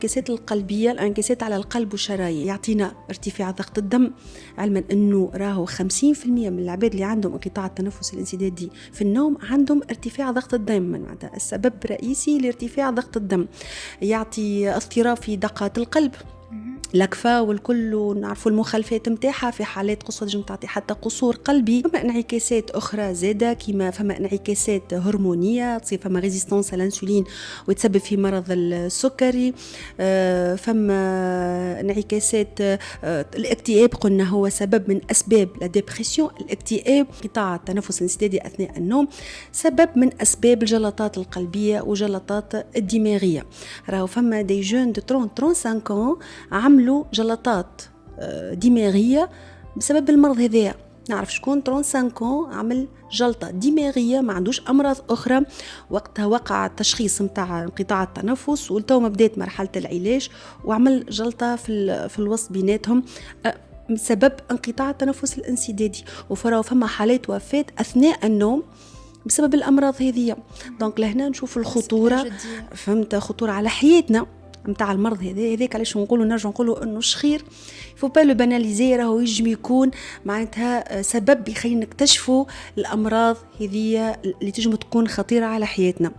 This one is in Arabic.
الانعكاسات القلبية، الانعكاسات على القلب والشرايين، يعطينا ارتفاع ضغط الدم، علما أنه راهو 50% من العباد اللي عندهم انقطاع التنفس الانسدادي في النوم عندهم ارتفاع ضغط الدم. معناتها السبب الرئيسي لارتفاع ضغط الدم. يعطي اضطراب في دقات القلب، الأكفاء والكل، ونعرفوا المخالفات متاعها في حالات قصوى تنجم تعطي حتى قصور قلبي. فما انعكاسات أخرى زادة، كما فما انعكاسات هرمونية، تصير فما ريزيستانس على الأنسولين وتسبب في مرض السكري. فما انعكاسات الاكتئاب، قلنا هو سبب من أسباب الديبرسيون. الاكتئاب، انقطاع التنفس الانسدادي أثناء النوم، سبب من أسباب الجلطات القلبية وجلطات الدماغية. راهو فما دي جون دو 30-35 عملوا جلطات دماغية بسبب المرض هذا. نعرف شكون 35 عمل جلطة دماغية، ما عندوش أمراض أخرى، وقتها وقع التشخيص متاع انقطاع التنفس، ولتو ما بدأت مرحلة العلاج، وعمل جلطة في الوسط بيناتهم بسبب انقطاع التنفس الانسدادي. فما حالات وفاة أثناء النوم بسبب الأمراض هذه. دونك لهنا نشوف الخطورة، فهمت، خطورة على حياتنا متاع المرض هذاك. علاش نرجع نقولوا انه الشخير فو با لو باناليزي، راهو يجم يكون معناتها سبب يخلينا نكتشفوا الامراض هذه اللي تجم تكون خطيرة على حياتنا.